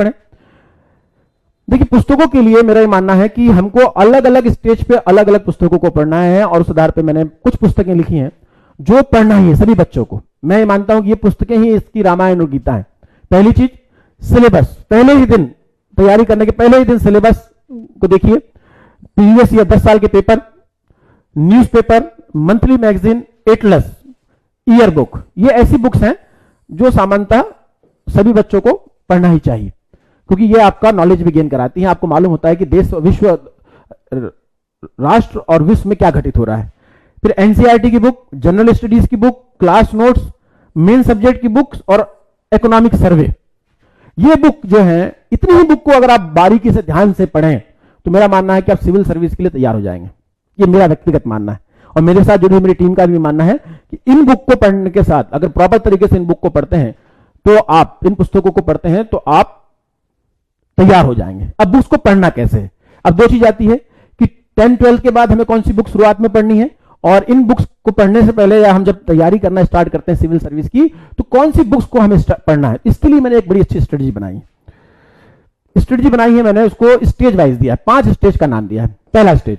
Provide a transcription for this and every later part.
पढ़ें। देखिए, पुस्तकों के लिए मेरा ये मानना है कि हमको अलग अलग स्टेज पे अलग अलग पुस्तकों को पढ़ना है, और उस आधार पे मैंने कुछ पुस्तकें लिखी हैं जो पढ़ना ही है सभी बच्चों को। मैं ये मानता हूं कि ये पुस्तकें ही इसकी रामायण और गीता है। पहली चीज, सिलेबस। पहले ही दिन, तैयारी करने के पहले ही दिन सिलेबस को देखिए। प्रीवियस ईयर 10 साल के paper, newspaper, monthly magazine, Atlas, year book, ये ऐसी बुक्स हैं जो सामान्यतः सभी बच्चों को पढ़ना ही चाहिए, क्योंकि ये आपका नॉलेज भी गेन कराती है। आपको मालूम होता है कि देश, विश्व, राष्ट्र और विश्व में क्या घटित हो रहा है। फिर एनसीईआरटी की बुक, जनरल स्टडीज की book, class notes, main subject की बुक्स और इकोनॉमिक सर्वे। ये बुक जो है, इतनी ही बुक को अगर आप बारीकी से ध्यान से पढ़ें तो मेरा मानना है कि आप सिविल सर्विस के लिए तैयार हो जाएंगे। ये मेरा व्यक्तिगत मानना है, और मेरे साथ जुड़ी मेरी टीम का भी मानना है कि इन बुक को पढ़ने के साथ, अगर प्रॉपर तरीके से इन बुक को पढ़ते हैं तो आप, इन पुस्तकों को पढ़ते हैं तो आप तैयार हो जाएंगे। अब बुक्स को पढ़ना कैसे है? अब दो चीज आती है कि 10-12 के बाद हमें कौन सी बुक शुरुआत में पढ़नी है, और इन बुक्स को पढ़ने से पहले, या हम जब तैयारी करना स्टार्ट करते हैं सिविल सर्विस की, तो कौन सी बुक्स को हमें पढ़ना है। इसके लिए मैंने एक बड़ी अच्छी स्ट्रेटजी बनाई है। मैंने उसको स्टेज वाइज दिया है, 5 स्टेज का नाम दिया है। पहला स्टेज,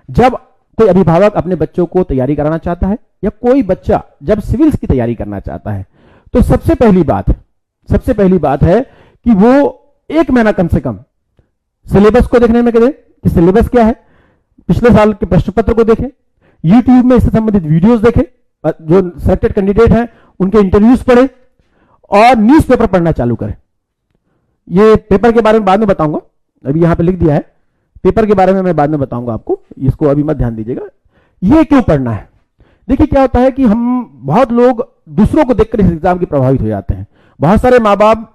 जब कोई अभिभावक अपने बच्चों को तैयारी कराना चाहता है, या कोई बच्चा जब सिविल्स की तैयारी करना चाहता है, तो सबसे पहली बात है कि वो 1 महीना कम से कम सिलेबस को देखने में करें कि सिलेबस क्या है, पिछले साल के प्रश्न पत्र को देखें, यूट्यूब में इससे संबंधित वीडियोस देखें, जो सिलेक्टेड कैंडिडेट हैं उनके इंटरव्यूज पढ़ें, और न्यूज़पेपर पढ़ना चालू करें। ये पेपर के बारे में बाद में बताऊंगा, अभी यहां पे लिख दिया है, पेपर के बारे में मैं बाद में बताऊंगा आपको, इसको अभी मत ध्यान दीजिएगा। ये क्यों पढ़ना है? देखिए, क्या होता है कि हम, बहुत लोग दूसरों को देखकर इस एग्जाम की प्रभावित हो जाते हैं। बहुत सारे माँ बाप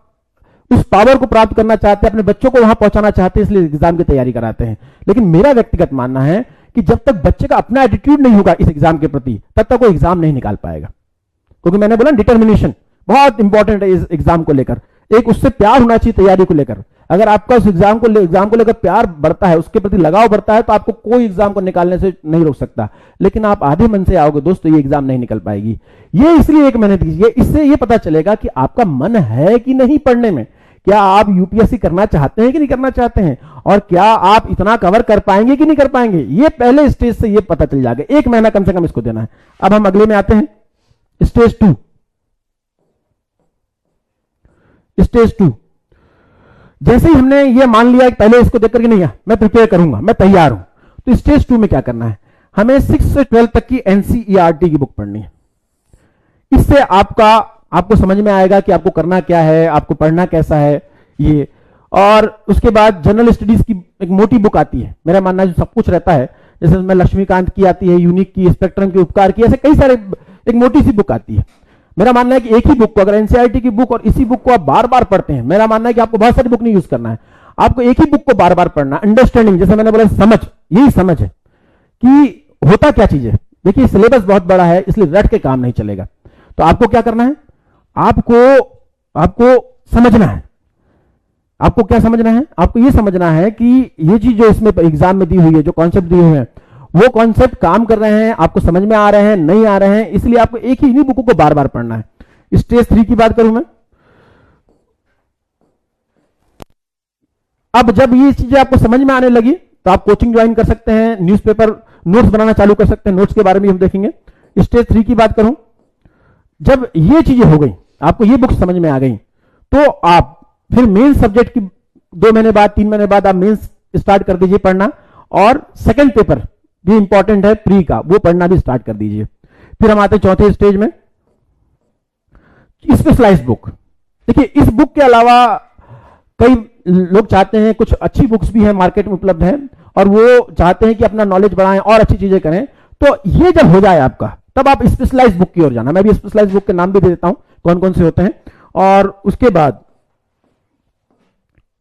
उस पावर को प्राप्त करना चाहते हैं, अपने बच्चों को वहां पहुंचाना चाहते हैं, इसलिए एग्जाम की तैयारी कराते हैं। लेकिन मेरा व्यक्तिगत मानना है कि जब तक बच्चे का अपना एटीट्यूड नहीं होगा इस एग्जाम के प्रति, तब तक वो एग्जाम नहीं निकाल पाएगा। क्योंकि मैंने बोला, डिटर्मिनेशन बहुत इंपॉर्टेंट है इस एग्जाम को लेकर। एक उससे प्यार होना चाहिए तैयारी को लेकर। अगर आपका उस एग्जाम को लेकर प्यार बढ़ता है, उसके प्रति लगाव बढ़ता है, तो आपको कोई एग्जाम को निकालने से नहीं रोक सकता। लेकिन आप आधे मन से आओगे दोस्तों, ये एग्जाम नहीं निकल पाएगी। ये इसलिए एक मेहनत कीजिए, इससे ये पता चलेगा कि आपका मन है कि नहीं पढ़ने में। क्या आप यूपीएससी करना चाहते हैं कि नहीं करना चाहते हैं, और क्या आप इतना कवर कर पाएंगे कि नहीं कर पाएंगे। ये पहले स्टेज से ये पता चल जाएगा। 1 महीना कम से कम इसको देना है। अब हम अगले में आते हैं, स्टेज 2। जैसे ही हमने ये मान लिया कि पहले इसको देख करके नहीं, मैं प्रिपेयर करूंगा, मैं तैयार हूं, तो स्टेज 2 में क्या करना है? हमें 6 से 12 तक की एनसीईआरटी की बुक पढ़नी है। इससे आपको समझ में आएगा कि आपको करना क्या है, आपको पढ़ना कैसा है ये। और उसके बाद जनरल स्टडीज की एक मोटी बुक आती है, मेरा मानना है जो सब कुछ रहता है, जैसे उसमें लक्ष्मीकांत की आती है, यूनिक की, स्पेक्ट्रम की, उपकार की, ऐसे कई सारे, एक मोटी सी बुक आती है। मेरा मानना है कि एक ही बुक को, अगर एनसीईआरटी की बुक और इसी बुक को आप बार बार पढ़ते हैं, मेरा मानना है कि आपको बहुत सारी बुक नहीं यूज करना है, आपको एक ही बुक को बार बार पढ़ना। अंडरस्टैंडिंग, जैसे मैंने बोला, समझ, यही समझ है कि होता क्या चीज है। देखिए, सिलेबस बहुत बड़ा है, इसलिए रट के काम नहीं चलेगा। तो आपको क्या करना है? आपको समझना है। आपको क्या समझना है? आपको यह समझना है कि ये चीज जो इसमें एग्जाम में दी हुई है, जो कॉन्सेप्ट दिए हुए हैं, वो कॉन्सेप्ट काम कर रहे हैं, आपको समझ में आ रहे हैं, नहीं आ रहे हैं, इसलिए आपको एक ही इन्हीं बुकों को बार बार पढ़ना है। स्टेज 3 की बात करूं मैं, अब जब ये चीजें आपको समझ में आने लगी तो आप कोचिंग ज्वाइन कर सकते हैं, न्यूज़पेपर नोट्स बनाना चालू कर सकते हैं, नोट्स के बारे में हम देखेंगे। स्टेज 3 की बात करूं, जब ये चीजें हो गई, आपको ये बुक समझ में आ गई, तो आप फिर मेन सब्जेक्ट की 2 महीने बाद, 3 महीने बाद आप मेंस स्टार्ट कर दीजिए पढ़ना, और सेकंड पेपर भी इंपॉर्टेंट है प्री का, वो पढ़ना भी स्टार्ट कर दीजिए। फिर हम आते हैं चौथे स्टेज में, स्पेशलाइज्ड बुक। देखिए, इस बुक के अलावा कई लोग चाहते हैं, कुछ अच्छी बुक्स भी हैं मार्केट में उपलब्ध हैं, और वो चाहते हैं कि अपना नॉलेज बढ़ाएं और अच्छी चीजें करें। तो ये जब हो जाए आपका, तब आप स्पेशलाइज्ड बुक की ओर जाना। मैं भी स्पेशलाइज्ड बुक के नाम भी दे देता हूं कौन कौन से होते हैं। और उसके बाद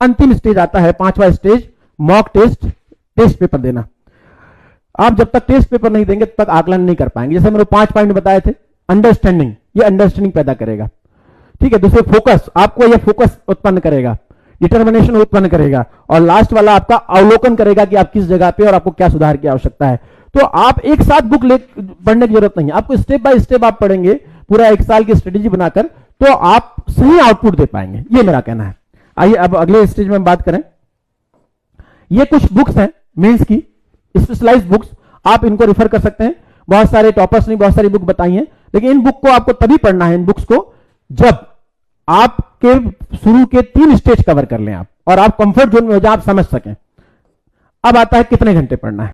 अंतिम स्टेज आता है, 5वां स्टेज, मॉक टेस्ट पेपर देना। आप जब तक टेस्ट पेपर नहीं देंगे तब तक आकलन नहीं कर पाएंगे। जैसे मैंने 5 पॉइंट बताए थे, अंडरस्टैंडिंग, ये अंडरस्टैंडिंग पैदा करेगा, ठीक है। दूसरे फोकस, आपको यह फोकस उत्पन्न करेगा, डिटर्मिनेशन उत्पन्न करेगा, और लास्ट वाला आपका अवलोकन करेगा कि आप किस जगह पे और आपको क्या सुधार की आवश्यकता है। तो आप एक साथ बुक पढ़ने की जरूरत नहीं है, आपको स्टेप बाय स्टेप आप पढ़ेंगे, पूरा 1 साल की स्ट्रेटेजी बनाकर, तो आप सही आउटपुट दे पाएंगे, ये मेरा कहना है। आइए अब अगले स्टेज में बात करें। ये कुछ बुक्स हैं मेंस की, स्पेशलाइज्ड बुक्स, आप इनको रिफर कर सकते हैं। बहुत सारे टॉपर्स ने बहुत सारी बुक बताई हैं, लेकिन इन बुक को आपको तभी पढ़ना है, इन बुक्स को, जब आपके शुरू के 3 स्टेज कवर कर लें आप, और आप कंफर्ट जोन में हो जाए, आप समझ सकें। अब आता है कितने घंटे पढ़ना है।